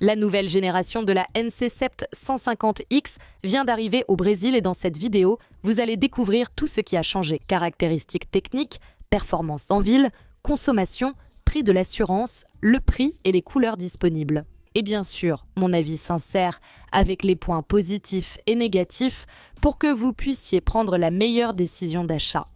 La nouvelle génération de la NC-Sept 150X vient d'arriver au Brésil et dans cette vidéo, vous allez découvrir tout ce qui a changé. Caractéristiques techniques, performance en ville, consommation, prix de l'assurance, le prix et les couleurs disponibles. Et bien sûr, mon avis sincère avec les points positifs et négatifs pour que vous puissiez prendre la meilleure décision d'achat.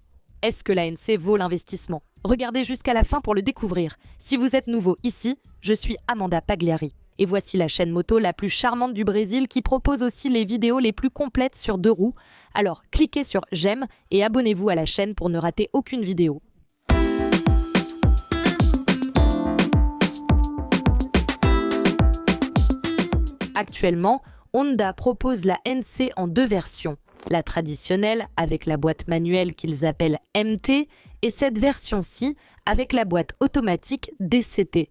Est-ce que la NC vaut l'investissement? Regardez jusqu'à la fin pour le découvrir. Si vous êtes nouveau ici, je suis Amanda Pagliari. Et voici la chaîne moto la plus charmante du Brésil qui propose aussi les vidéos les plus complètes sur 2 roues. Alors cliquez sur j'aime et abonnez-vous à la chaîne pour ne rater aucune vidéo. Actuellement, Honda propose la NC en 2 versions. La traditionnelle avec la boîte manuelle qu'ils appellent MT et cette version-ci avec la boîte automatique DCT.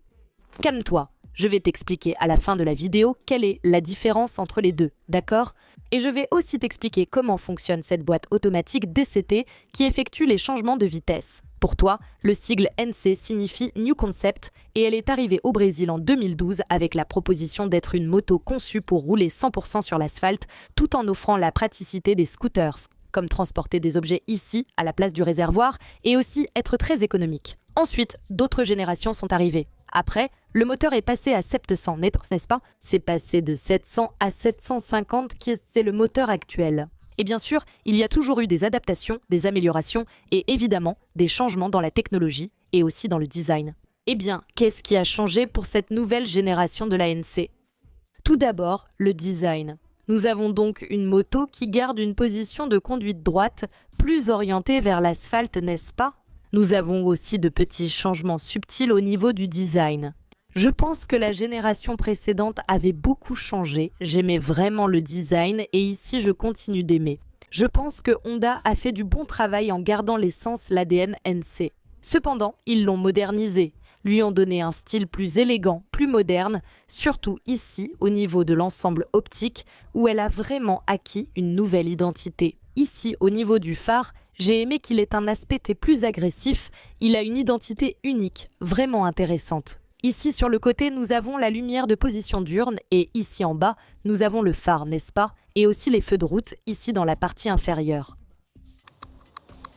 Calme-toi, je vais t'expliquer à la fin de la vidéo quelle est la différence entre les deux, d'accord? Et je vais aussi t'expliquer comment fonctionne cette boîte automatique DCT qui effectue les changements de vitesse. Pour toi, le sigle NC signifie New Concept et elle est arrivée au Brésil en 2012 avec la proposition d'être une moto conçue pour rouler 100% sur l'asphalte tout en offrant la praticité des scooters, comme transporter des objets ici à la place du réservoir et aussi être très économique. Ensuite, d'autres générations sont arrivées. Après, le moteur est passé à 700, n'est-ce pas? C'est passé de 700 à 750 qui est le moteur actuel. Et bien sûr, il y a toujours eu des adaptations, des améliorations et évidemment des changements dans la technologie et aussi dans le design. Eh bien, qu'est-ce qui a changé pour cette nouvelle génération de la NC? Tout d'abord, le design. Nous avons donc une moto qui garde une position de conduite droite plus orientée vers l'asphalte, n'est-ce pas? Nous avons aussi de petits changements subtils au niveau du design. Je pense que la génération précédente avait beaucoup changé, j'aimais vraiment le design et ici je continue d'aimer. Je pense que Honda a fait du bon travail en gardant l'essence, l'ADN NC. Cependant, ils l'ont modernisé, lui ont donné un style plus élégant, plus moderne, surtout ici au niveau de l'ensemble optique où elle a vraiment acquis une nouvelle identité. Ici au niveau du phare, j'ai aimé qu'il ait un aspect plus agressif, il a une identité unique, vraiment intéressante. Ici sur le côté, nous avons la lumière de position diurne et ici en bas, nous avons le phare, n'est-ce pas? Et aussi les feux de route, ici dans la partie inférieure.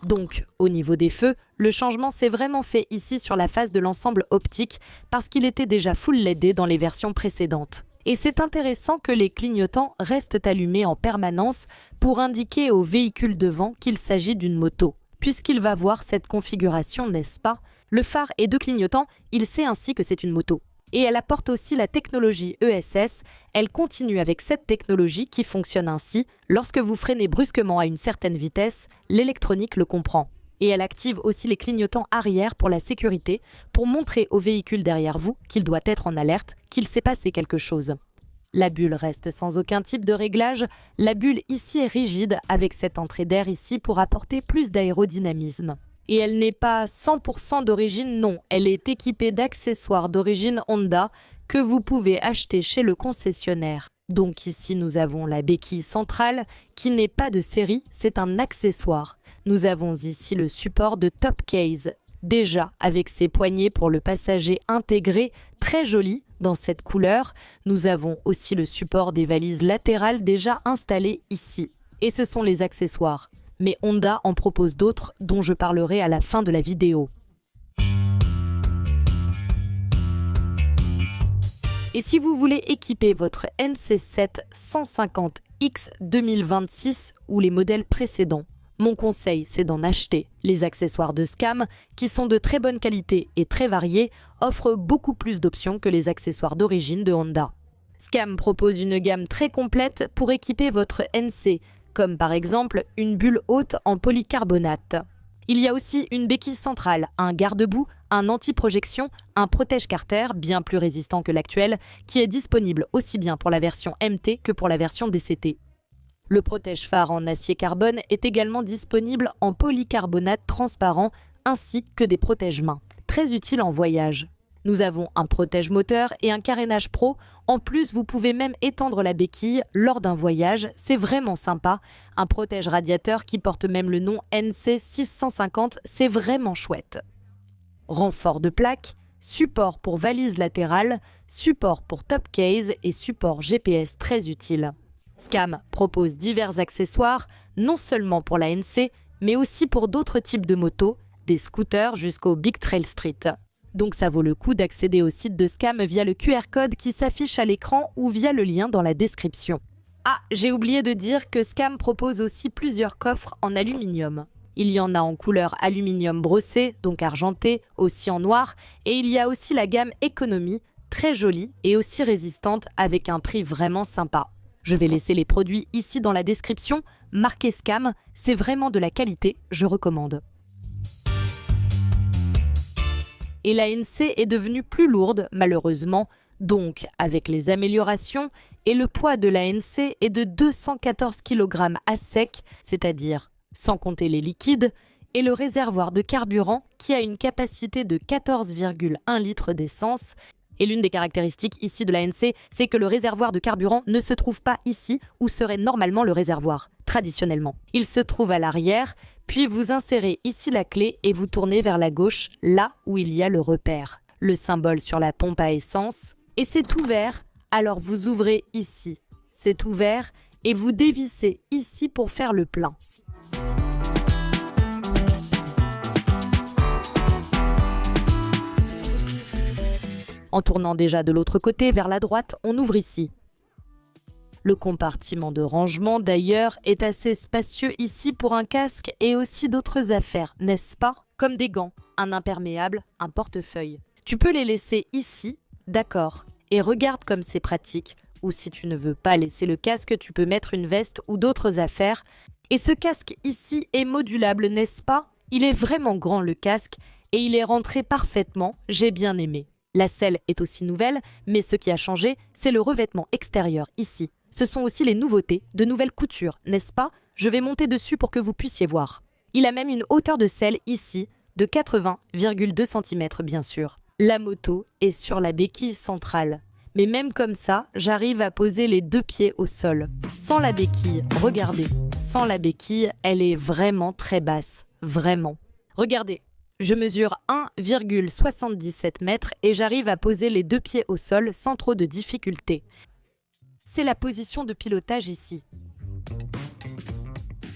Donc, au niveau des feux, le changement s'est vraiment fait ici sur la face de l'ensemble optique parce qu'il était déjà full LED dans les versions précédentes. Et c'est intéressant que les clignotants restent allumés en permanence pour indiquer au véhicule devant qu'il s'agit d'une moto. Puisqu'il va voir cette configuration, n'est-ce pas? Le phare et 2 clignotants, il sait ainsi que c'est une moto. Et elle apporte aussi la technologie ESS, elle continue avec cette technologie qui fonctionne ainsi, lorsque vous freinez brusquement à une certaine vitesse, l'électronique le comprend. Et elle active aussi les clignotants arrière pour la sécurité, pour montrer au véhicule derrière vous qu'il doit être en alerte, qu'il s'est passé quelque chose. La bulle reste sans aucun type de réglage, la bulle ici est rigide avec cette entrée d'air ici pour apporter plus d'aérodynamisme. Et elle n'est pas 100% d'origine, non, elle est équipée d'accessoires d'origine Honda que vous pouvez acheter chez le concessionnaire. Donc ici nous avons la béquille centrale qui n'est pas de série, c'est un accessoire. Nous avons ici le support de Top Case, déjà avec ses poignées pour le passager intégré, très joli dans cette couleur. Nous avons aussi le support des valises latérales déjà installées ici. Et ce sont les accessoires. Mais Honda en propose d'autres dont je parlerai à la fin de la vidéo. Et si vous voulez équiper votre NC-Sept 150X 2026 ou les modèles précédents, mon conseil c'est d'en acheter. Les accessoires de Scam, qui sont de très bonne qualité et très variés, offrent beaucoup plus d'options que les accessoires d'origine de Honda. Scam propose une gamme très complète pour équiper votre NC, comme par exemple une bulle haute en polycarbonate. Il y a aussi une béquille centrale, un garde-boue, un anti-projection, un protège-carter bien plus résistant que l'actuel, qui est disponible aussi bien pour la version MT que pour la version DCT. Le protège-phare en acier carbone est également disponible en polycarbonate transparent ainsi que des protège-mains, très utiles en voyage. Nous avons un protège-moteur et un carénage pro. En plus, vous pouvez même étendre la béquille lors d'un voyage. C'est vraiment sympa. Un protège-radiateur qui porte même le nom NC650, c'est vraiment chouette. Renfort de plaque, support pour valise latérale, support pour top case et support GPS très utile. Scam propose divers accessoires, non seulement pour la NC, mais aussi pour d'autres types de motos, des scooters jusqu'au Big Trail Street. Donc ça vaut le coup d'accéder au site de Scam via le QR code qui s'affiche à l'écran ou via le lien dans la description. Ah, j'ai oublié de dire que Scam propose aussi plusieurs coffres en aluminium. Il y en a en couleur aluminium brossé, donc argenté, aussi en noir, et il y a aussi la gamme Economy, très jolie et aussi résistante avec un prix vraiment sympa. Je vais laisser les produits ici dans la description, marqué Scam, c'est vraiment de la qualité, je recommande. Et la NC est devenue plus lourde, malheureusement, donc avec les améliorations, et le poids de la NC est de 214 kg à sec, c'est-à-dire sans compter les liquides, et le réservoir de carburant qui a une capacité de 14,1 litres d'essence. Et l'une des caractéristiques ici de la NC, c'est que le réservoir de carburant ne se trouve pas ici où serait normalement le réservoir, traditionnellement. Il se trouve à l'arrière, puis vous insérez ici la clé et vous tournez vers la gauche, là où il y a le repère. Le symbole sur la pompe à essence, et c'est ouvert, alors vous ouvrez ici. C'est ouvert et vous dévissez ici pour faire le plein. En tournant déjà de l'autre côté, vers la droite, on ouvre ici. Le compartiment de rangement, d'ailleurs, est assez spacieux ici pour un casque et aussi d'autres affaires, n'est-ce pas? Comme des gants, un imperméable, un portefeuille. Tu peux les laisser ici, d'accord, et regarde comme c'est pratique. Ou si tu ne veux pas laisser le casque, tu peux mettre une veste ou d'autres affaires. Et ce casque ici est modulable, n'est-ce pas? Il est vraiment grand le casque et il est rentré parfaitement, j'ai bien aimé. La selle est aussi nouvelle, mais ce qui a changé, c'est le revêtement extérieur ici. Ce sont aussi les nouveautés, de nouvelles coutures, n'est-ce pas? Je vais monter dessus pour que vous puissiez voir. Il a même une hauteur de selle ici, de 80,2 cm bien sûr. La moto est sur la béquille centrale. Mais même comme ça, j'arrive à poser les deux pieds au sol. Sans la béquille, regardez, sans la béquille, elle est vraiment très basse, vraiment. Regardez. Je mesure 1,77 mètres et j'arrive à poser les deux pieds au sol sans trop de difficulté. C'est la position de pilotage ici.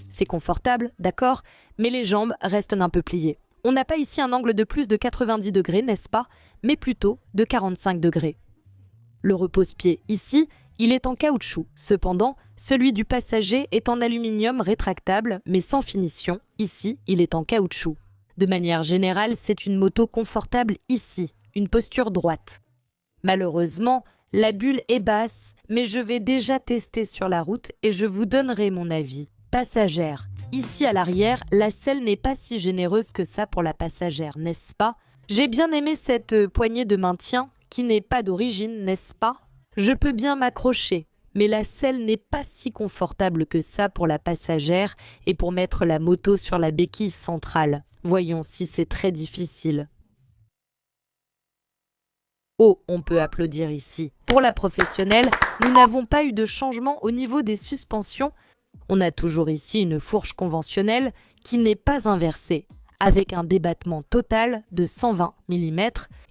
C'est confortable, d'accord, mais les jambes restent un peu pliées. On n'a pas ici un angle de plus de 90 degrés, n'est-ce pas, mais plutôt de 45 degrés. Le repose-pied ici, il est en caoutchouc. Cependant, celui du passager est en aluminium rétractable, mais sans finition. Ici, il est en caoutchouc. De manière générale, c'est une moto confortable ici, une posture droite. Malheureusement, la bulle est basse, mais je vais déjà tester sur la route et je vous donnerai mon avis. Passagère. Ici à l'arrière, la selle n'est pas si généreuse que ça pour la passagère, n'est-ce pas? J'ai bien aimé cette poignée de maintien, qui n'est pas d'origine, n'est-ce pas? Je peux bien m'accrocher. Mais la selle n'est pas si confortable que ça pour la passagère et pour mettre la moto sur la béquille centrale. Voyons si c'est très difficile. Oh, on peut applaudir ici. Pour la professionnelle, nous n'avons pas eu de changement au niveau des suspensions. On a toujours ici une fourche conventionnelle qui n'est pas inversée, avec un débattement total de 120 mm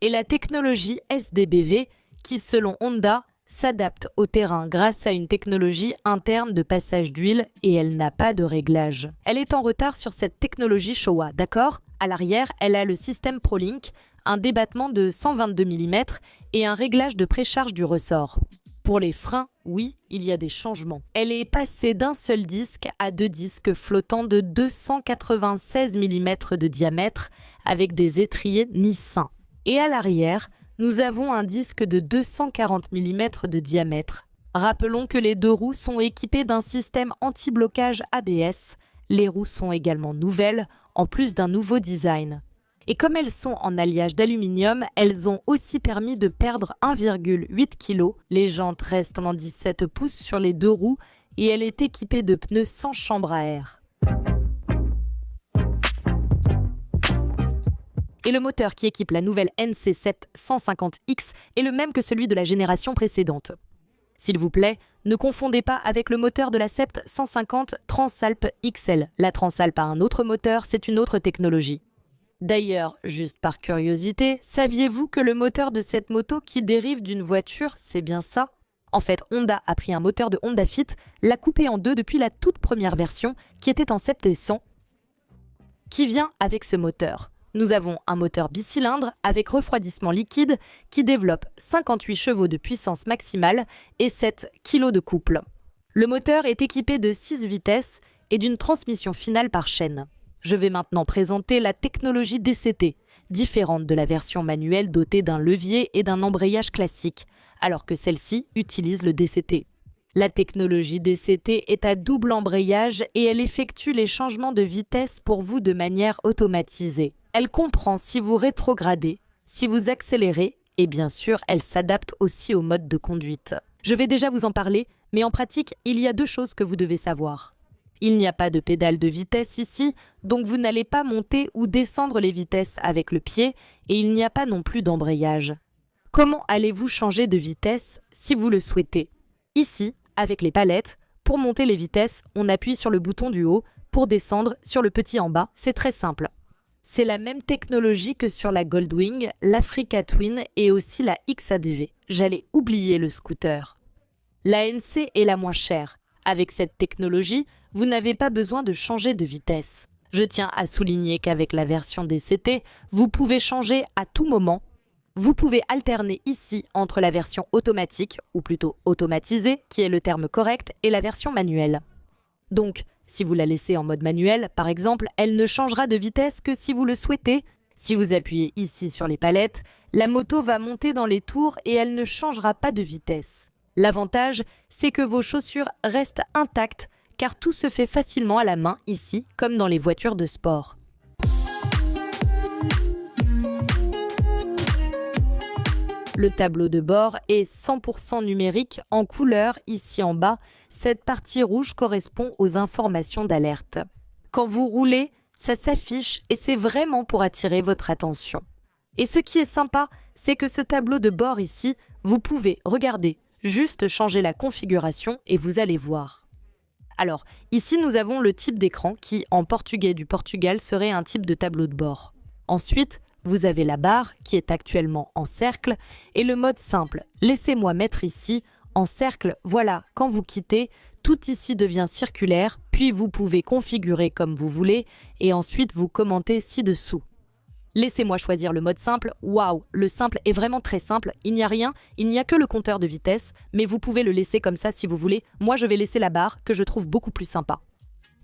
et la technologie SDBV qui, selon Honda, s'adapte au terrain grâce à une technologie interne de passage d'huile et elle n'a pas de réglage. Elle est en retard sur cette technologie Showa, d'accord? À l'arrière, elle a le système ProLink, un débattement de 122 mm et un réglage de précharge du ressort. Pour les freins, oui, il y a des changements. Elle est passée d'un seul disque à deux disques flottants de 296 mm de diamètre avec des étriers Nissin. Et à l'arrière, nous avons un disque de 240 mm de diamètre. Rappelons que les deux roues sont équipées d'un système anti-blocage ABS. Les roues sont également nouvelles, en plus d'un nouveau design. Et comme elles sont en alliage d'aluminium, elles ont aussi permis de perdre 1,8 kg. Les jantes restent en 17 pouces sur les deux roues et elle est équipée de pneus sans chambre à air. Et le moteur qui équipe la nouvelle NC7 150X est le même que celui de la génération précédente. S'il vous plaît, ne confondez pas avec le moteur de la Sept 150 Transalp XL. La Transalp a un autre moteur, c'est une autre technologie. D'ailleurs, juste par curiosité, saviez-vous que le moteur de cette moto qui dérive d'une voiture, c'est bien ça? En fait, Honda a pris un moteur de Honda Fit, l'a coupé en deux depuis la toute première version, qui était en 700, qui vient avec ce moteur. Nous avons un moteur bicylindre avec refroidissement liquide qui développe 58 chevaux de puissance maximale et 7 kg de couple. Le moteur est équipé de 6 vitesses et d'une transmission finale par chaîne. Je vais maintenant présenter la technologie DCT, différente de la version manuelle dotée d'un levier et d'un embrayage classique, alors que celle-ci utilise le DCT. La technologie DCT est à double embrayage et elle effectue les changements de vitesse pour vous de manière automatisée. Elle comprend si vous rétrogradez, si vous accélérez et bien sûr, elle s'adapte aussi au mode de conduite. Je vais déjà vous en parler, mais en pratique, il y a 2 choses que vous devez savoir. Il n'y a pas de pédale de vitesse ici, donc vous n'allez pas monter ou descendre les vitesses avec le pied et il n'y a pas non plus d'embrayage. Comment allez-vous changer de vitesse si vous le souhaitez? Ici, avec les palettes, pour monter les vitesses, on appuie sur le bouton du haut, pour descendre sur le petit en bas, c'est très simple. C'est la même technologie que sur la Goldwing, l'Africa Twin et aussi la XADV. J'allais oublier le scooter. La NC est la moins chère. Avec cette technologie, vous n'avez pas besoin de changer de vitesse. Je tiens à souligner qu'avec la version DCT, vous pouvez changer à tout moment. Vous pouvez alterner ici entre la version automatique, ou plutôt automatisée, qui est le terme correct, et la version manuelle. Donc, si vous la laissez en mode manuel, par exemple, elle ne changera de vitesse que si vous le souhaitez. Si vous appuyez ici sur les palettes, la moto va monter dans les tours et elle ne changera pas de vitesse. L'avantage, c'est que vos chaussures restent intactes car tout se fait facilement à la main ici, comme dans les voitures de sport. Le tableau de bord est 100% numérique en couleur ici en bas. Cette partie rouge correspond aux informations d'alerte. Quand vous roulez, ça s'affiche et c'est vraiment pour attirer votre attention. Et ce qui est sympa, c'est que ce tableau de bord ici, vous pouvez, regardez, juste changer la configuration et vous allez voir. Alors, ici nous avons le type d'écran qui, en portugais du Portugal, serait un type de tableau de bord. Ensuite, vous avez la barre qui est actuellement en cercle et le mode simple. Laissez-moi mettre ici en cercle, voilà, quand vous quittez, tout ici devient circulaire, puis vous pouvez configurer comme vous voulez et ensuite vous commentez ci-dessous. Laissez-moi choisir le mode simple. Waouh, le simple est vraiment très simple. Il n'y a rien, il n'y a que le compteur de vitesse, mais vous pouvez le laisser comme ça si vous voulez. Moi, je vais laisser la barre que je trouve beaucoup plus sympa.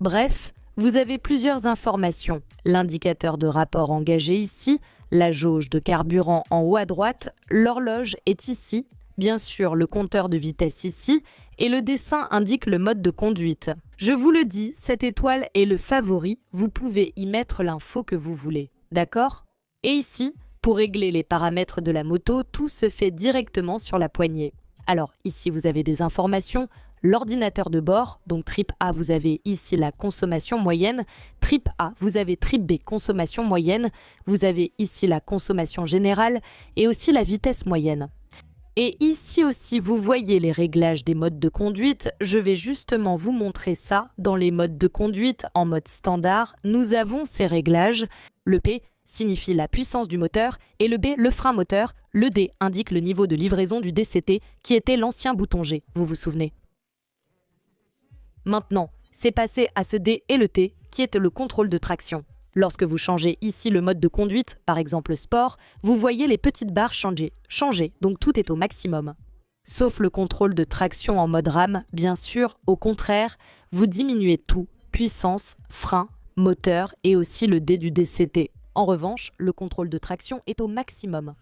Bref, vous avez plusieurs informations. L'indicateur de rapport engagé ici, la jauge de carburant en haut à droite, l'horloge est ici, bien sûr le compteur de vitesse ici, et le dessin indique le mode de conduite. Je vous le dis, cette étoile est le favori, vous pouvez y mettre l'info que vous voulez. D'accord? Et ici, pour régler les paramètres de la moto, tout se fait directement sur la poignée. Alors ici, vous avez des informations, l'ordinateur de bord, donc trip A, vous avez ici la consommation moyenne, trip A, vous avez trip B, consommation moyenne, vous avez ici la consommation générale et aussi la vitesse moyenne. Et ici aussi, vous voyez les réglages des modes de conduite. Je vais justement vous montrer ça. Dans les modes de conduite en mode standard, nous avons ces réglages. Le P signifie la puissance du moteur et le B, le frein moteur. Le D indique le niveau de livraison du DCT qui était l'ancien bouton G, vous vous souvenez. Maintenant, c'est passé à ce D et le T qui est le contrôle de traction. Lorsque vous changez ici le mode de conduite, par exemple sport, vous voyez les petites barres changer, donc tout est au maximum. Sauf le contrôle de traction en mode RAM, bien sûr, au contraire, vous diminuez tout, puissance, frein, moteur et aussi le D du DCT. En revanche, le contrôle de traction est au maximum.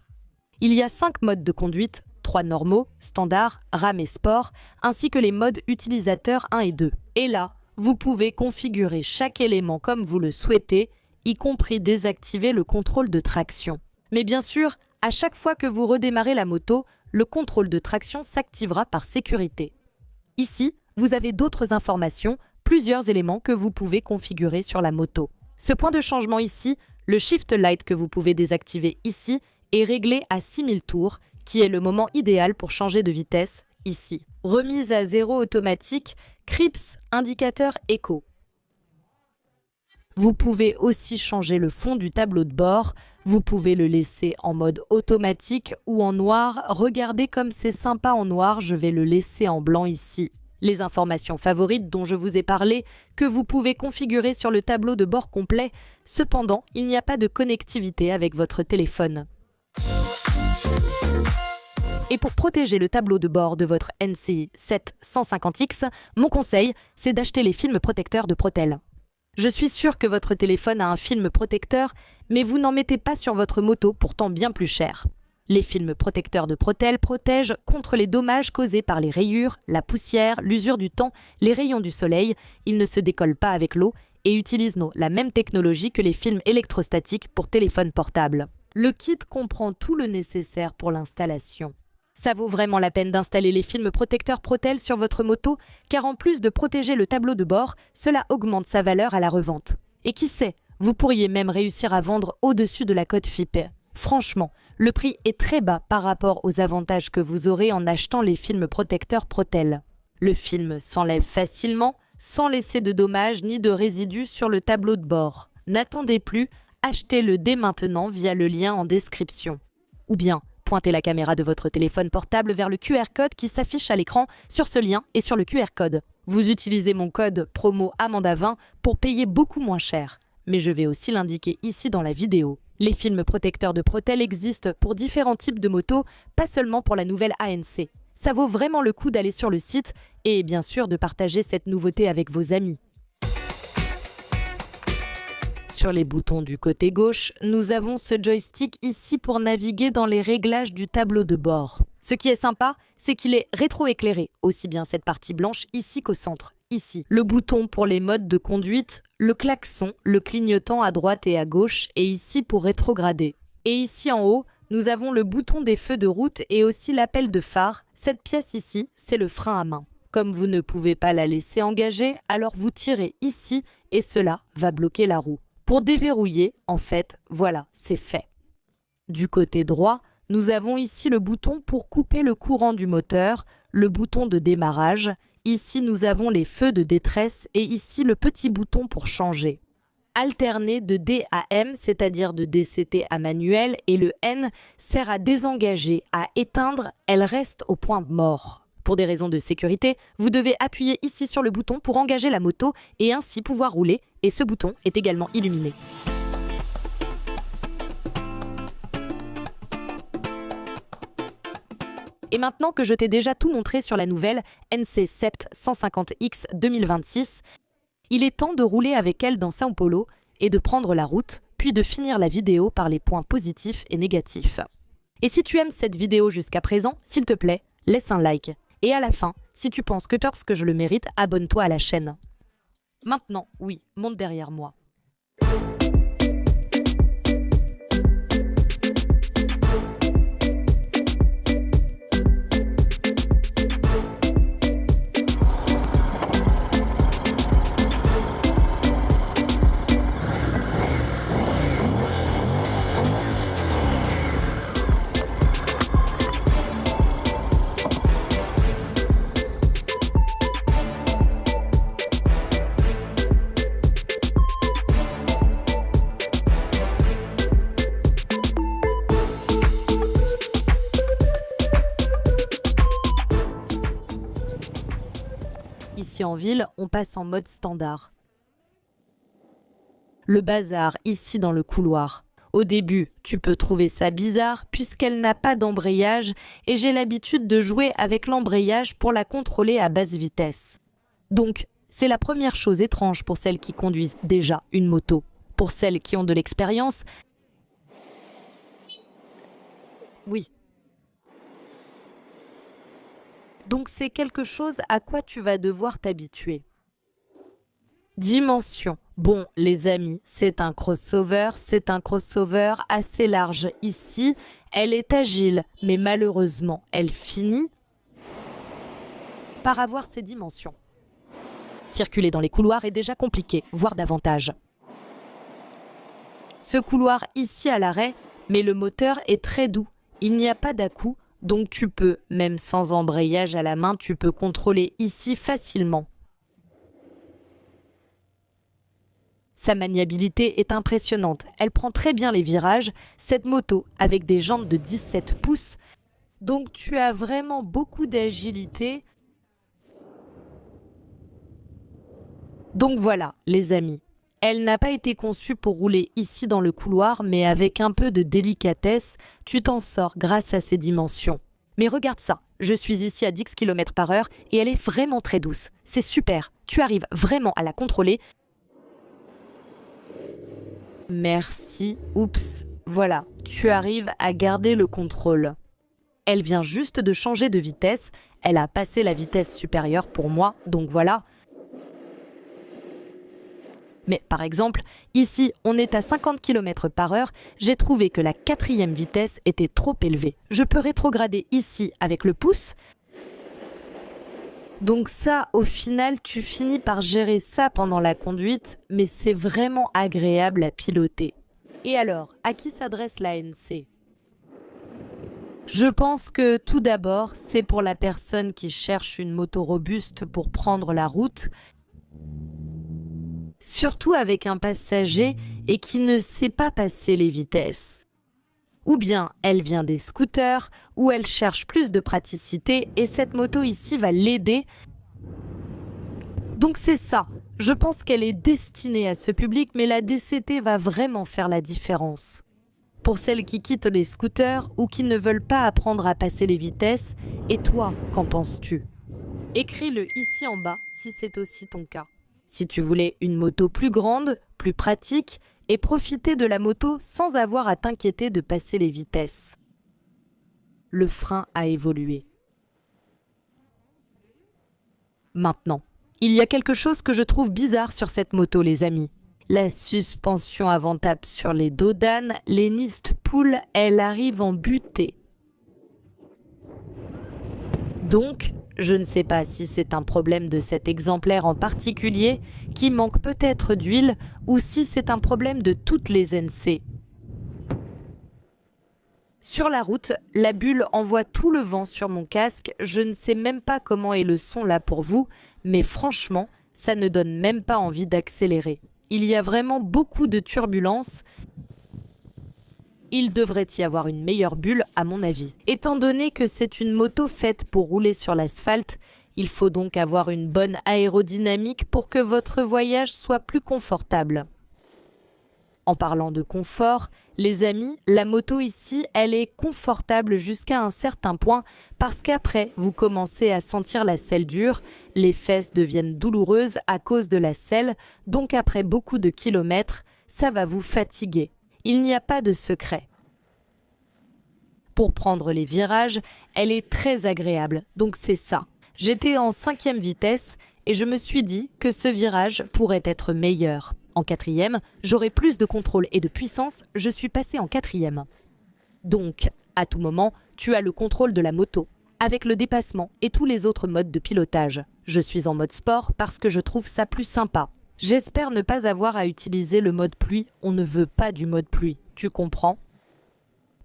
Il y a 5 modes de conduite, 3 normaux, standard, RAM et sport, ainsi que les modes utilisateurs 1 et 2. Et là, vous pouvez configurer chaque élément comme vous le souhaitez, y compris désactiver le contrôle de traction. Mais bien sûr, à chaque fois que vous redémarrez la moto, le contrôle de traction s'activera par sécurité. Ici, vous avez d'autres informations, plusieurs éléments que vous pouvez configurer sur la moto. Ce point de changement ici, le Shift Light que vous pouvez désactiver ici, est réglé à 6000 tours, qui est le moment idéal pour changer de vitesse ici. Remise à 0 automatique, CRIPS, indicateur écho. Vous pouvez aussi changer le fond du tableau de bord. Vous pouvez le laisser en mode automatique ou en noir. Regardez comme c'est sympa en noir, je vais le laisser en blanc ici. Les informations favorites dont je vous ai parlé, que vous pouvez configurer sur le tableau de bord complet. Cependant, il n'y a pas de connectivité avec votre téléphone. Et pour protéger le tableau de bord de votre NCI 750X, mon conseil, c'est d'acheter les films protecteurs de Protel. Je suis sûre que votre téléphone a un film protecteur, mais vous n'en mettez pas sur votre moto, pourtant bien plus cher. Les films protecteurs de Protel protègent contre les dommages causés par les rayures, la poussière, l'usure du temps, les rayons du soleil. Ils ne se décollent pas avec l'eau et utilisent la même technologie que les films électrostatiques pour téléphone portable. Le kit comprend tout le nécessaire pour l'installation. Ça vaut vraiment la peine d'installer les films protecteurs Protel sur votre moto, car en plus de protéger le tableau de bord, cela augmente sa valeur à la revente. Et qui sait, vous pourriez même réussir à vendre au-dessus de la cote FIP. Franchement, le prix est très bas par rapport aux avantages que vous aurez en achetant les films protecteurs Protel. Le film s'enlève facilement, sans laisser de dommages ni de résidus sur le tableau de bord. N'attendez plus, achetez-le dès maintenant via le lien en description. Ou bien, pointez la caméra de votre téléphone portable vers le QR code qui s'affiche à l'écran sur ce lien et sur le QR code. Vous utilisez mon code promo Amanda20 pour payer beaucoup moins cher. Mais je vais aussi l'indiquer ici dans la vidéo. Les films protecteurs de Protel existent pour différents types de motos, pas seulement pour la nouvelle ANC. Ça vaut vraiment le coup d'aller sur le site et bien sûr de partager cette nouveauté avec vos amis. Sur les boutons du côté gauche, nous avons ce joystick ici pour naviguer dans les réglages du tableau de bord. Ce qui est sympa, c'est qu'il est rétroéclairé, aussi bien cette partie blanche ici qu'au centre, ici. Le bouton pour les modes de conduite, le klaxon, le clignotant à droite et à gauche, et ici pour rétrograder. Et ici en haut, nous avons le bouton des feux de route et aussi l'appel de phare. Cette pièce ici, c'est le frein à main. Comme vous ne pouvez pas la laisser engager, alors vous tirez ici et cela va bloquer la roue. Pour déverrouiller, en fait, voilà, c'est fait. Du côté droit, nous avons ici le bouton pour couper le courant du moteur, le bouton de démarrage. Ici, nous avons les feux de détresse et ici le petit bouton pour changer. Alterner de D à M, c'est-à-dire de DCT à manuel, et le N sert à désengager, à éteindre, elle reste au point mort. Pour des raisons de sécurité, vous devez appuyer ici sur le bouton pour engager la moto et ainsi pouvoir rouler, et ce bouton est également illuminé. Et maintenant que je t'ai déjà tout montré sur la nouvelle NC7 150X 2026, il est temps de rouler avec elle dans São Paulo et de prendre la route, puis de finir la vidéo par les points positifs et négatifs. Et si tu aimes cette vidéo jusqu'à présent, s'il te plaît, laisse un like. Et à la fin, si tu penses que je le mérite, abonne-toi à la chaîne. Maintenant, oui, monte derrière moi. Ici en ville, on passe en mode standard. Le bazar, ici dans le couloir. Au début, tu peux trouver ça bizarre puisqu'elle n'a pas d'embrayage et j'ai l'habitude de jouer avec l'embrayage pour la contrôler à basse vitesse. Donc, c'est la première chose étrange pour celles qui conduisent déjà une moto. Pour celles qui ont de l'expérience, oui. Donc c'est quelque chose à quoi tu vas devoir t'habituer. Dimension. Bon, les amis, c'est un crossover assez large ici. Elle est agile, mais malheureusement, elle finit par avoir ses dimensions. Circuler dans les couloirs est déjà compliqué, voire davantage. Ce couloir ici à l'arrêt, mais le moteur est très doux. Il n'y a pas d'à-coups. Donc tu peux, même sans embrayage à la main, tu peux contrôler ici facilement. Sa maniabilité est impressionnante, elle prend très bien les virages, cette moto avec des jantes de 17 pouces, donc tu as vraiment beaucoup d'agilité. Donc voilà, les amis, elle n'a pas été conçue pour rouler ici dans le couloir, mais avec un peu de délicatesse, tu t'en sors grâce à ses dimensions. Mais regarde ça, je suis ici à 10 km/h et elle est vraiment très douce. C'est super, tu arrives vraiment à la contrôler. Merci, oups, voilà, tu arrives à garder le contrôle. Elle vient juste de changer de vitesse, elle a passé la vitesse supérieure pour moi, donc voilà. Mais par exemple, ici, on est à 50 km/h, j'ai trouvé que la 4e vitesse était trop élevée. Je peux rétrograder ici avec le pouce. Donc ça, au final, tu finis par gérer ça pendant la conduite, mais c'est vraiment agréable à piloter. Et alors, à qui s'adresse la NC ? Je pense que tout d'abord, c'est pour la personne qui cherche une moto robuste pour prendre la route, surtout avec un passager et qui ne sait pas passer les vitesses. Ou bien elle vient des scooters, ou elle cherche plus de praticité et cette moto ici va l'aider. Donc c'est ça, je pense qu'elle est destinée à ce public, mais la DCT va vraiment faire la différence. Pour celles qui quittent les scooters ou qui ne veulent pas apprendre à passer les vitesses, et toi, qu'en penses-tu ? Écris-le ici en bas si c'est aussi ton cas. Si tu voulais une moto plus grande, plus pratique, et profiter de la moto sans avoir à t'inquiéter de passer les vitesses. Le frein a évolué. Maintenant, il y a quelque chose que je trouve bizarre sur cette moto, les amis. La suspension avant tape sur les dos d'âne, les Nistpool, elle arrive en butée. Donc, je ne sais pas si c'est un problème de cet exemplaire en particulier qui manque peut-être d'huile ou si c'est un problème de toutes les NC. Sur la route, la bulle envoie tout le vent sur mon casque. Je ne sais même pas comment est le son là pour vous, mais franchement, ça ne donne même pas envie d'accélérer. Il y a vraiment beaucoup de turbulences. Il devrait y avoir une meilleure bulle à mon avis. Étant donné que c'est une moto faite pour rouler sur l'asphalte, il faut donc avoir une bonne aérodynamique pour que votre voyage soit plus confortable. En parlant de confort, les amis, la moto ici, elle est confortable jusqu'à un certain point parce qu'après, vous commencez à sentir la selle dure, les fesses deviennent douloureuses à cause de la selle, donc après beaucoup de kilomètres, ça va vous fatiguer. Il n'y a pas de secret. Pour prendre les virages, elle est très agréable, donc c'est ça. J'étais en 5e vitesse et je me suis dit que ce virage pourrait être meilleur. En 4e, j'aurai plus de contrôle et de puissance, je suis passé en 4e. Donc, à tout moment, tu as le contrôle de la moto, avec le dépassement et tous les autres modes de pilotage. Je suis en mode sport parce que je trouve ça plus sympa. J'espère ne pas avoir à utiliser le mode pluie, on ne veut pas du mode pluie, tu comprends ?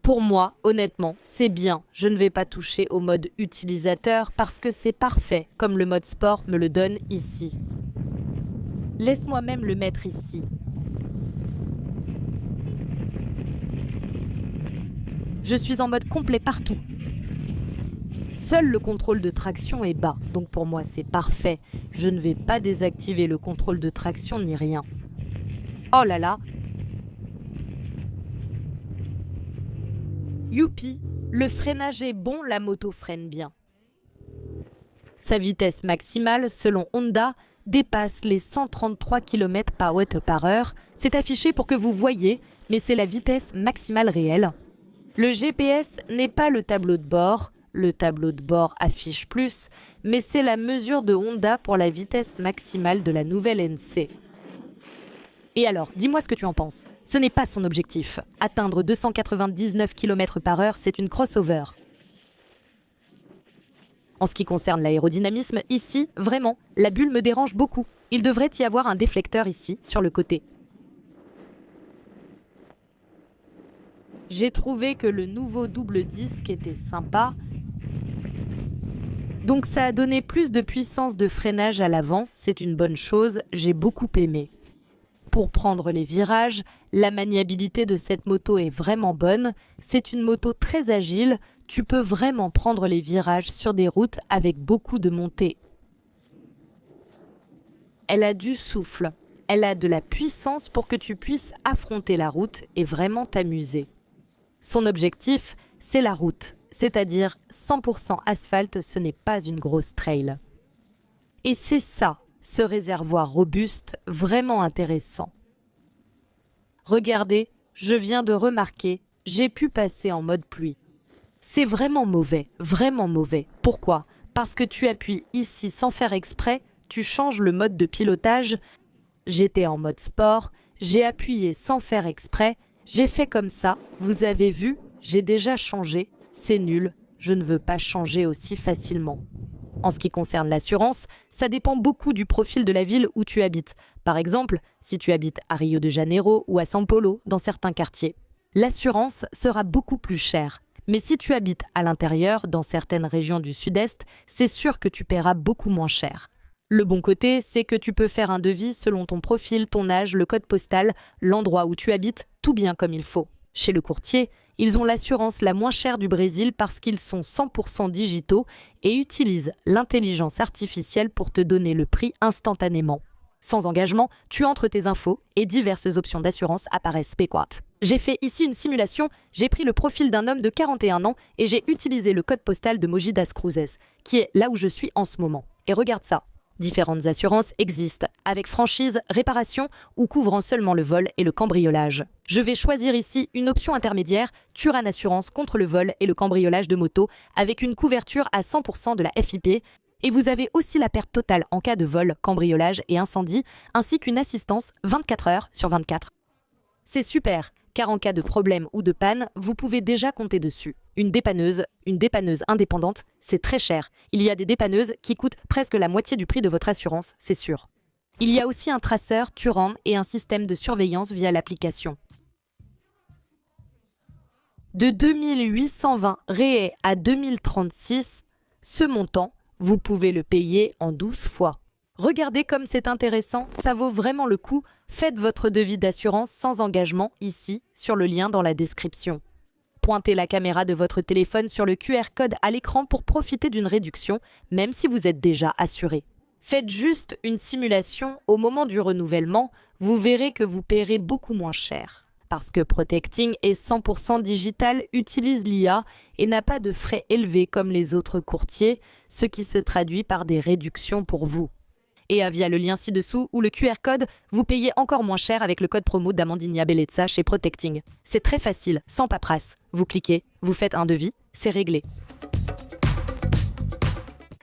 Pour moi, honnêtement, c'est bien, je ne vais pas toucher au mode utilisateur parce que c'est parfait, comme le mode sport me le donne ici. Laisse-moi même le mettre ici. Je suis en mode complet partout. Seul le contrôle de traction est bas, donc pour moi c'est parfait. Je ne vais pas désactiver le contrôle de traction ni rien. Oh là là! Youpi! Le freinage est bon, la moto freine bien. Sa vitesse maximale, selon Honda, dépasse les 133 km/h. C'est affiché pour que vous voyez, mais c'est la vitesse maximale réelle. Le GPS n'est pas le tableau de bord. Le tableau de bord affiche plus, mais c'est la mesure de Honda pour la vitesse maximale de la nouvelle NC. Et alors, dis-moi ce que tu en penses. Ce n'est pas son objectif. Atteindre 299 km/h, c'est une crossover. En ce qui concerne l'aérodynamisme, ici, vraiment, la bulle me dérange beaucoup. Il devrait y avoir un déflecteur ici, sur le côté. J'ai trouvé que le nouveau double disque était sympa. Donc ça a donné plus de puissance de freinage à l'avant, c'est une bonne chose, j'ai beaucoup aimé. Pour prendre les virages, la maniabilité de cette moto est vraiment bonne. C'est une moto très agile, tu peux vraiment prendre les virages sur des routes avec beaucoup de montées. Elle a du souffle, elle a de la puissance pour que tu puisses affronter la route et vraiment t'amuser. Son objectif, c'est la route, c'est-à-dire 100% asphalte, ce n'est pas une grosse trail. Et c'est ça, ce réservoir robuste, vraiment intéressant. Regardez, je viens de remarquer, j'ai pu passer en mode pluie. C'est vraiment mauvais, vraiment mauvais. Pourquoi? Parce que tu appuies ici sans faire exprès, tu changes le mode de pilotage. J'étais en mode sport, j'ai appuyé sans faire exprès, j'ai fait comme ça, vous avez vu, j'ai déjà changé, c'est nul, je ne veux pas changer aussi facilement. En ce qui concerne l'assurance, ça dépend beaucoup du profil de la ville où tu habites. Par exemple, si tu habites à Rio de Janeiro ou à São Paulo, dans certains quartiers, l'assurance sera beaucoup plus chère. Mais si tu habites à l'intérieur, dans certaines régions du sud-est, c'est sûr que tu paieras beaucoup moins cher. Le bon côté, c'est que tu peux faire un devis selon ton profil, ton âge, le code postal, l'endroit où tu habites, tout bien comme il faut. Chez le courtier, ils ont l'assurance la moins chère du Brésil parce qu'ils sont 100% digitaux et utilisent l'intelligence artificielle pour te donner le prix instantanément. Sans engagement, tu entres tes infos et diverses options d'assurance apparaissent Pequot. J'ai fait ici une simulation, j'ai pris le profil d'un homme de 41 ans et j'ai utilisé le code postal de Mogi das Cruzes, qui est là où je suis en ce moment. Et regarde ça. Différentes assurances existent, avec franchise, réparation ou couvrant seulement le vol et le cambriolage. Je vais choisir ici une option intermédiaire, Turan Assurance contre le vol et le cambriolage de moto, avec une couverture à 100% de la FIP. Et vous avez aussi la perte totale en cas de vol, cambriolage et incendie, ainsi qu'une assistance 24 heures sur 24. C'est super, car en cas de problème ou de panne, vous pouvez déjà compter dessus. Une dépanneuse indépendante, c'est très cher. Il y a des dépanneuses qui coûtent presque la moitié du prix de votre assurance, c'est sûr. Il y a aussi un traceur, Turan et un système de surveillance via l'application. De 2820 réais à 2036, ce montant, vous pouvez le payer en 12 fois. Regardez comme c'est intéressant, ça vaut vraiment le coup. Faites votre devis d'assurance sans engagement ici, sur le lien dans la description. Pointez la caméra de votre téléphone sur le QR code à l'écran pour profiter d'une réduction, même si vous êtes déjà assuré. Faites juste une simulation au moment du renouvellement, vous verrez que vous paierez beaucoup moins cher. Parce que Protecting est 100% digital, utilise l'IA et n'a pas de frais élevés comme les autres courtiers, ce qui se traduit par des réductions pour vous. Et via le lien ci-dessous ou le QR code, vous payez encore moins cher avec le code promo d'Amandinia Bellezza chez Protecting. C'est très facile, sans paperasse. Vous cliquez, vous faites un devis, c'est réglé.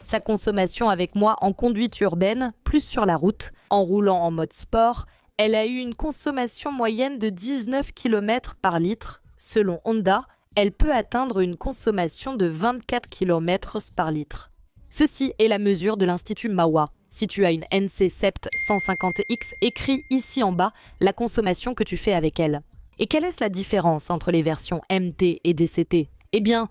Sa consommation avec moi en conduite urbaine, plus sur la route, en roulant en mode sport, elle a eu une consommation moyenne de 19 km par litre. Selon Honda, elle peut atteindre une consommation de 24 km par litre. Ceci est la mesure de l'Institut Mahwah. Si tu as une NC Sept 150X, écris ici en bas la consommation que tu fais avec elle. Et quelle est la différence entre les versions MT et DCT? Eh bien,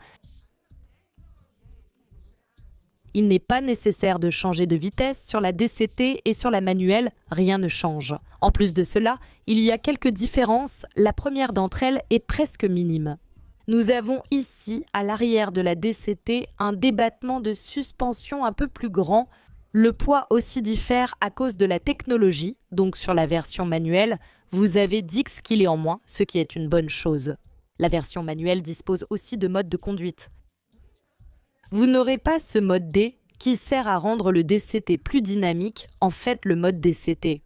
il n'est pas nécessaire de changer de vitesse sur la DCT et sur la manuelle, rien ne change. En plus de cela, il y a quelques différences, la première d'entre elles est presque minime. Nous avons ici, à l'arrière de la DCT, un débattement de suspension un peu plus grand. Le poids aussi diffère à cause de la technologie, donc sur la version manuelle, vous avez 10 kg en moins, ce qui est une bonne chose. La version manuelle dispose aussi de modes de conduite. Vous n'aurez pas ce mode D qui sert à rendre le DCT plus dynamique, en fait le mode DCT.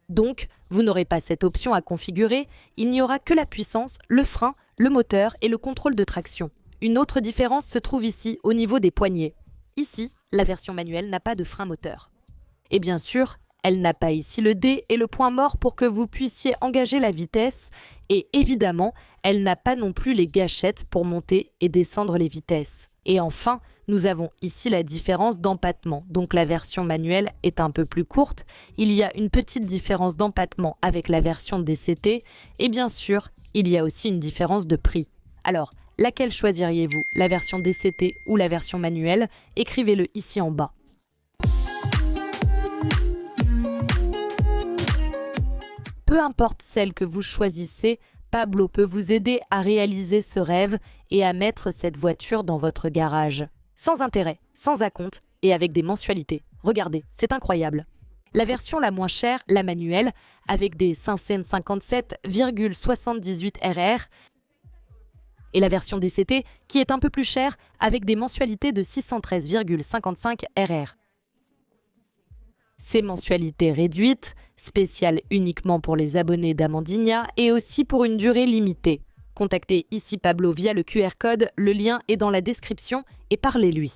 Donc, vous n'aurez pas cette option à configurer, il n'y aura que la puissance, le frein, le moteur et le contrôle de traction. Une autre différence se trouve ici, au niveau des poignées. Ici, la version manuelle n'a pas de frein moteur. Et bien sûr, elle n'a pas ici le D et le point mort pour que vous puissiez engager la vitesse. Et évidemment, elle n'a pas non plus les gâchettes pour monter et descendre les vitesses. Et enfin, nous avons ici la différence d'empattement. Donc la version manuelle est un peu plus courte. Il y a une petite différence d'empattement avec la version DCT. Et bien sûr, il y a aussi une différence de prix. Alors, laquelle choisiriez-vous? La version DCT ou la version manuelle? Écrivez-le ici en bas. Peu importe celle que vous choisissez, Pablo peut vous aider à réaliser ce rêve et à mettre cette voiture dans votre garage. Sans intérêt, sans acompte et avec des mensualités. Regardez, c'est incroyable. La version la moins chère, la manuelle, avec des 557,78 RR, et la version DCT, qui est un peu plus chère, avec des mensualités de 613,55 RR. Ces mensualités réduites, spéciales uniquement pour les abonnés d'Amandinia et aussi pour une durée limitée. Contactez ici Pablo via le QR code, le lien est dans la description et parlez-lui.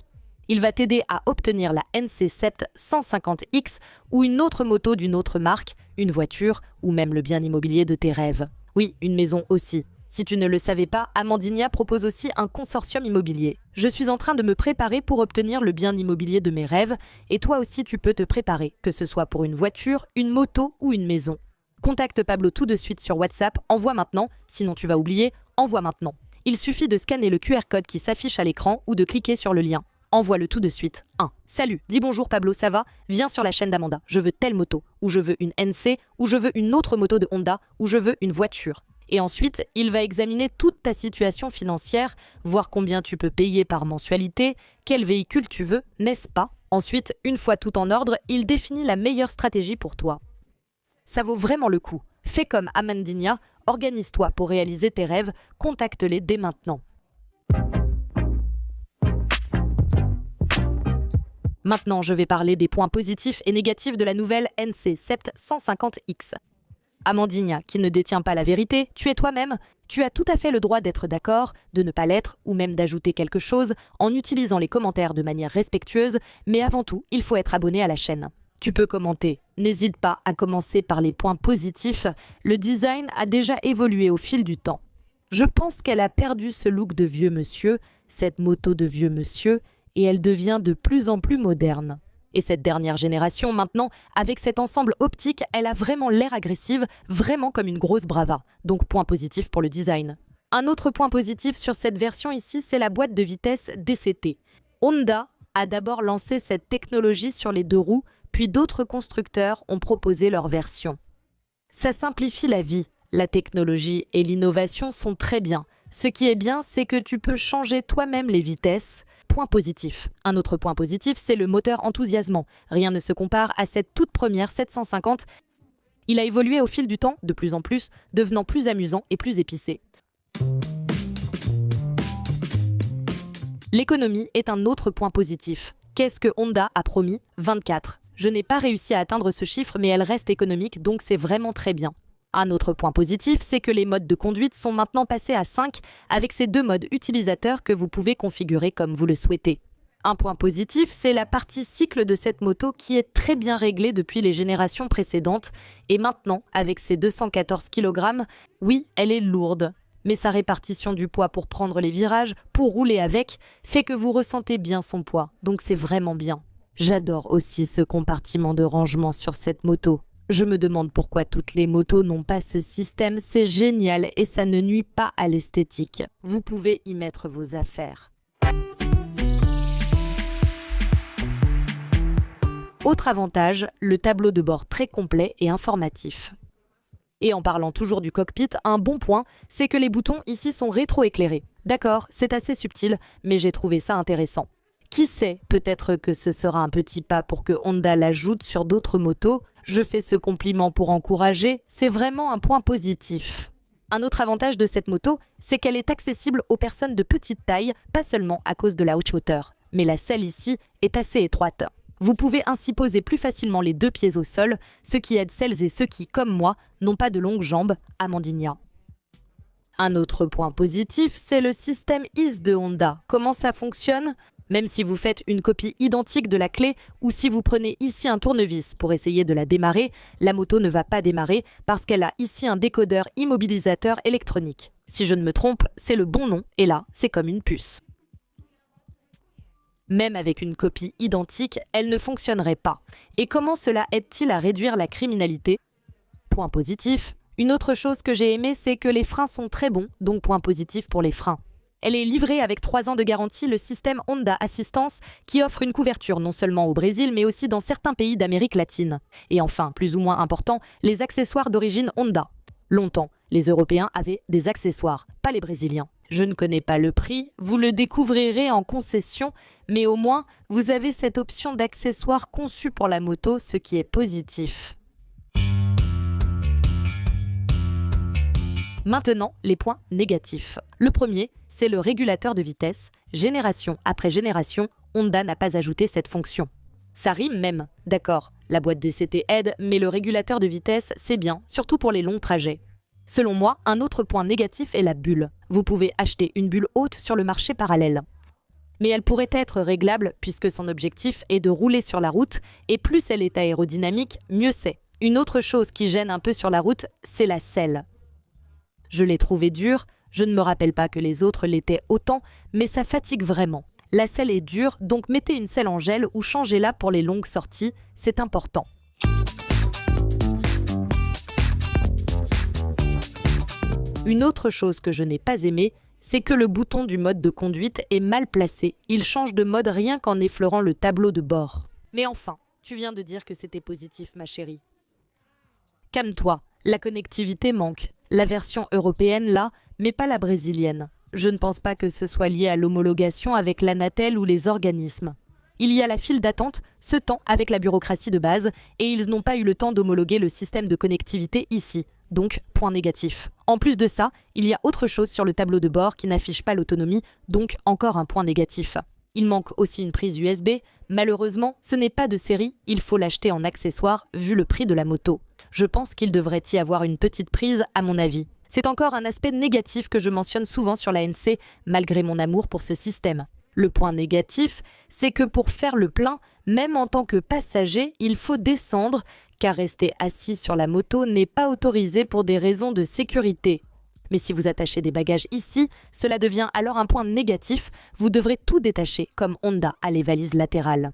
Il va t'aider à obtenir la NC Sept 150X ou une autre moto d'une autre marque, une voiture ou même le bien immobilier de tes rêves. Oui, une maison aussi. Si tu ne le savais pas, Amandinia propose aussi un consortium immobilier. Je suis en train de me préparer pour obtenir le bien immobilier de mes rêves et toi aussi tu peux te préparer, que ce soit pour une voiture, une moto ou une maison. Contacte Pablo tout de suite sur WhatsApp, envoie maintenant, sinon tu vas oublier, envoie maintenant. Il suffit de scanner le QR code qui s'affiche à l'écran ou de cliquer sur le lien. Envoie-le tout de suite. 1. Salut, dis bonjour Pablo, ça va? Viens sur la chaîne d'Amanda, je veux telle moto, ou je veux une NC, ou je veux une autre moto de Honda, ou je veux une voiture. Et ensuite, il va examiner toute ta situation financière, voir combien tu peux payer par mensualité, quel véhicule tu veux, n'est-ce pas? Ensuite, une fois tout en ordre, il définit la meilleure stratégie pour toi. Ça vaut vraiment le coup. Fais comme Amandinia, organise-toi pour réaliser tes rêves, contacte-les dès maintenant. Maintenant, je vais parler des points positifs et négatifs de la nouvelle NC Sept 150X. Amandinia, qui ne détient pas la vérité, tu es toi-même, tu as tout à fait le droit d'être d'accord, de ne pas l'être ou même d'ajouter quelque chose en utilisant les commentaires de manière respectueuse, mais avant tout, il faut être abonné à la chaîne. Tu peux commenter. N'hésite pas à commencer par les points positifs. Le design a déjà évolué au fil du temps. Je pense qu'elle a perdu ce look de vieux monsieur, cette moto de vieux monsieur, et elle devient de plus en plus moderne. Et cette dernière génération, maintenant, avec cet ensemble optique, elle a vraiment l'air agressive, vraiment comme une grosse Brava. Donc point positif pour le design. Un autre point positif sur cette version ici, c'est la boîte de vitesse DCT. Honda a d'abord lancé cette technologie sur les deux roues, puis d'autres constructeurs ont proposé leur version. Ça simplifie la vie. La technologie et l'innovation sont très bien. Ce qui est bien, c'est que tu peux changer toi-même les vitesses. Point positif. Un autre point positif, c'est le moteur enthousiasmant. Rien ne se compare à cette toute première 750. Il a évolué au fil du temps, de plus en plus, devenant plus amusant et plus épicé. L'économie est un autre point positif. Qu'est-ce que Honda a promis? 24. Je n'ai pas réussi à atteindre ce chiffre, mais elle reste économique, donc c'est vraiment très bien. Un autre point positif, c'est que les modes de conduite sont maintenant passés à 5 avec ces deux modes utilisateurs que vous pouvez configurer comme vous le souhaitez. Un point positif, c'est la partie cycle de cette moto qui est très bien réglée depuis les générations précédentes et maintenant, avec ses 214 kg, oui, elle est lourde. Mais sa répartition du poids pour prendre les virages, pour rouler avec, fait que vous ressentez bien son poids, donc c'est vraiment bien. J'adore aussi ce compartiment de rangement sur cette moto. Je me demande pourquoi toutes les motos n'ont pas ce système, c'est génial et ça ne nuit pas à l'esthétique. Vous pouvez y mettre vos affaires. Autre avantage, le tableau de bord très complet et informatif. Et en parlant toujours du cockpit, un bon point, c'est que les boutons ici sont rétro-éclairés. D'accord, c'est assez subtil, mais j'ai trouvé ça intéressant. Qui sait, peut-être que ce sera un petit pas pour que Honda l'ajoute sur d'autres motos. Je fais ce compliment pour encourager, c'est vraiment un point positif. Un autre avantage de cette moto, c'est qu'elle est accessible aux personnes de petite taille, pas seulement à cause de la haute hauteur, mais la selle ici est assez étroite. Vous pouvez ainsi poser plus facilement les deux pieds au sol, ce qui aide celles et ceux qui, comme moi, n'ont pas de longues jambes, Amandinia. Un autre point positif, c'est le système IS de Honda. Comment ça fonctionne ? Même si vous faites une copie identique de la clé ou si vous prenez ici un tournevis pour essayer de la démarrer, la moto ne va pas démarrer parce qu'elle a ici un décodeur immobilisateur électronique. Si je ne me trompe, c'est le bon nom et là, c'est comme une puce. Même avec une copie identique, elle ne fonctionnerait pas. Et comment cela aide-t-il à réduire la criminalité ? Point positif. Une autre chose que j'ai aimé, c'est que les freins sont très bons, donc point positif pour les freins. Elle est livrée avec 3 ans de garantie, le système Honda Assistance, qui offre une couverture non seulement au Brésil, mais aussi dans certains pays d'Amérique latine. Et enfin, plus ou moins important, les accessoires d'origine Honda. Longtemps, les Européens avaient des accessoires, pas les Brésiliens. Je ne connais pas le prix, vous le découvrirez en concession, mais au moins, vous avez cette option d'accessoires conçus pour la moto, ce qui est positif. Maintenant, les points négatifs. Le premier, c'est le régulateur de vitesse. Génération après génération, Honda n'a pas ajouté cette fonction. Ça rime même, d'accord, la boîte DCT aide, mais le régulateur de vitesse, c'est bien, surtout pour les longs trajets. Selon moi, un autre point négatif est la bulle. Vous pouvez acheter une bulle haute sur le marché parallèle. Mais elle pourrait être réglable puisque son objectif est de rouler sur la route et plus elle est aérodynamique, mieux c'est. Une autre chose qui gêne un peu sur la route, c'est la selle. Je l'ai trouvée dure, je ne me rappelle pas que les autres l'étaient autant, mais ça fatigue vraiment. La selle est dure, donc mettez une selle en gel ou changez-la pour les longues sorties, c'est important. Une autre chose que je n'ai pas aimée, c'est que le bouton du mode de conduite est mal placé. Il change de mode rien qu'en effleurant le tableau de bord. Mais enfin, tu viens de dire que c'était positif, ma chérie. Calme-toi, la connectivité manque. La version européenne là, mais pas la brésilienne. Je ne pense pas que ce soit lié à l'homologation avec l'Anatel ou les organismes. Il y a la file d'attente, ce temps avec la bureaucratie de base, et ils n'ont pas eu le temps d'homologuer le système de connectivité ici. Donc, point négatif. En plus de ça, il y a autre chose sur le tableau de bord qui n'affiche pas l'autonomie, donc encore un point négatif. Il manque aussi une prise USB. Malheureusement, ce n'est pas de série, il faut l'acheter en accessoire vu le prix de la moto. Je pense qu'il devrait y avoir une petite prise à mon avis. C'est encore un aspect négatif que je mentionne souvent sur la NC, malgré mon amour pour ce système. Le point négatif, c'est que pour faire le plein, même en tant que passager, il faut descendre, car rester assis sur la moto n'est pas autorisé pour des raisons de sécurité. Mais si vous attachez des bagages ici, cela devient alors un point négatif, vous devrez tout détacher, comme Honda a les valises latérales.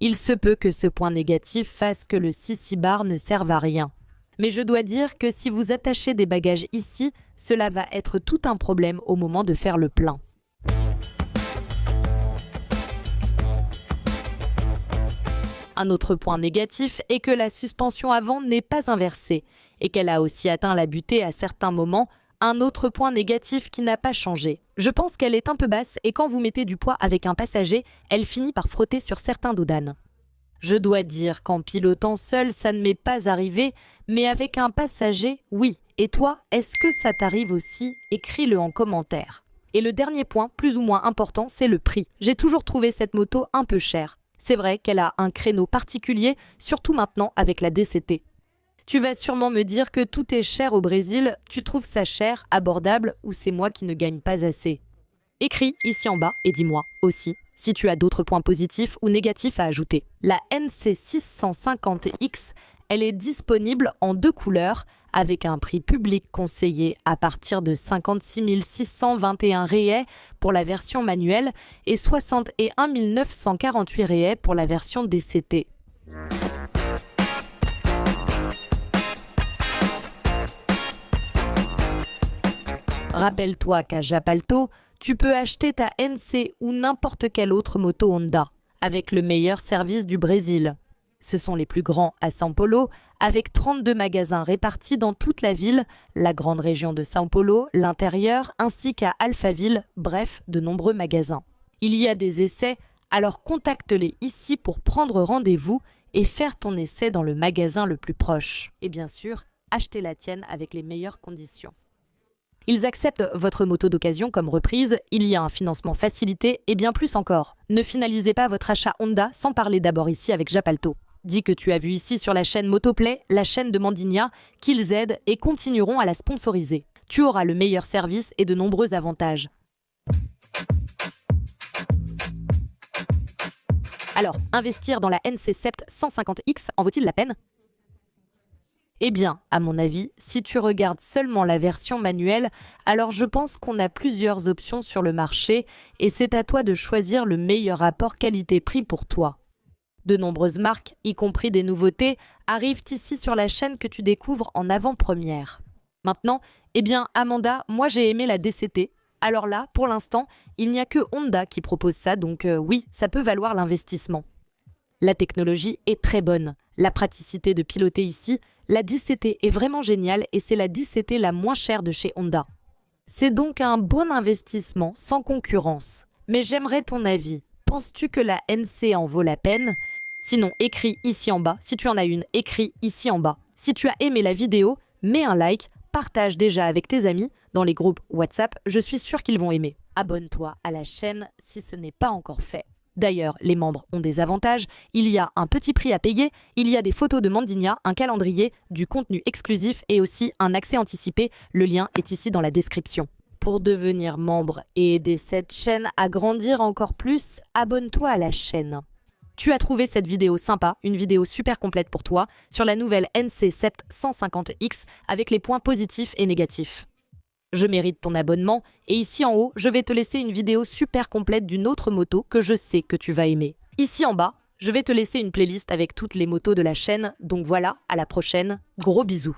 Il se peut que ce point négatif fasse que le CC bar ne serve à rien. Mais je dois dire que si vous attachez des bagages ici, cela va être tout un problème au moment de faire le plein. Un autre point négatif est que la suspension avant n'est pas inversée et qu'elle a aussi atteint la butée à certains moments, un autre point négatif qui n'a pas changé. Je pense qu'elle est un peu basse et quand vous mettez du poids avec un passager, elle finit par frotter sur certains dodanes. Je dois dire qu'en pilotant seul, ça ne m'est pas arrivé, mais avec un passager, oui. Et toi, est-ce que ça t'arrive aussi? Écris-le en commentaire. Et le dernier point, plus ou moins important, c'est le prix. J'ai toujours trouvé cette moto un peu chère. C'est vrai qu'elle a un créneau particulier, surtout maintenant avec la DCT. Tu vas sûrement me dire que tout est cher au Brésil, tu trouves ça cher, abordable ou c'est moi qui ne gagne pas assez? Écris ici en bas et dis-moi aussi si tu as d'autres points positifs ou négatifs à ajouter. La NC650X, elle est disponible en 2 couleurs avec un prix public conseillé à partir de 56 621 réais pour la version manuelle et 61 948 réais pour la version DCT. Rappelle-toi qu'à Japalto, tu peux acheter ta NC ou n'importe quelle autre moto Honda avec le meilleur service du Brésil. Ce sont les plus grands à São Paulo, avec 32 magasins répartis dans toute la ville, la grande région de São Paulo, l'intérieur, ainsi qu'à Alphaville, bref, de nombreux magasins. Il y a des essais, alors contacte-les ici pour prendre rendez-vous et faire ton essai dans le magasin le plus proche. Et bien sûr, achetez la tienne avec les meilleures conditions. Ils acceptent votre moto d'occasion comme reprise, il y a un financement facilité et bien plus encore. Ne finalisez pas votre achat Honda sans parler d'abord ici avec Japalto. Dis que tu as vu ici sur la chaîne Motoplay, la chaîne de Mandigna, qu'ils aident et continueront à la sponsoriser. Tu auras le meilleur service et de nombreux avantages. Alors, investir dans la NC7 150X en vaut-il la peine ? Eh bien, à mon avis, si tu regardes seulement la version manuelle, alors je pense qu'on a plusieurs options sur le marché et c'est à toi de choisir le meilleur rapport qualité-prix pour toi. De nombreuses marques, y compris des nouveautés, arrivent ici sur la chaîne que tu découvres en avant-première. Maintenant, eh bien, Amanda, moi j'ai aimé la DCT. Alors là, pour l'instant, il n'y a que Honda qui propose ça, donc oui, ça peut valoir l'investissement. La technologie est très bonne. La praticité de piloter ici, la 10CT est vraiment géniale et c'est la 10CT la moins chère de chez Honda. C'est donc un bon investissement sans concurrence. Mais j'aimerais ton avis. Penses-tu que la NC en vaut la peine? Sinon, écris ici en bas. Si tu en as une, écris ici en bas. Si tu as aimé la vidéo, mets un like, partage déjà avec tes amis dans les groupes WhatsApp, je suis sûre qu'ils vont aimer. Abonne-toi à la chaîne si ce n'est pas encore fait. D'ailleurs, les membres ont des avantages, il y a un petit prix à payer, il y a des photos de Mandinia, un calendrier, du contenu exclusif et aussi un accès anticipé, le lien est ici dans la description. Pour devenir membre et aider cette chaîne à grandir encore plus, abonne-toi à la chaîne. Tu as trouvé cette vidéo sympa, une vidéo super complète pour toi, sur la nouvelle NC Sept 150X avec les points positifs et négatifs. Je mérite ton abonnement et ici en haut, je vais te laisser une vidéo super complète d'une autre moto que je sais que tu vas aimer. Ici en bas, je vais te laisser une playlist avec toutes les motos de la chaîne, donc voilà, à la prochaine, gros bisous.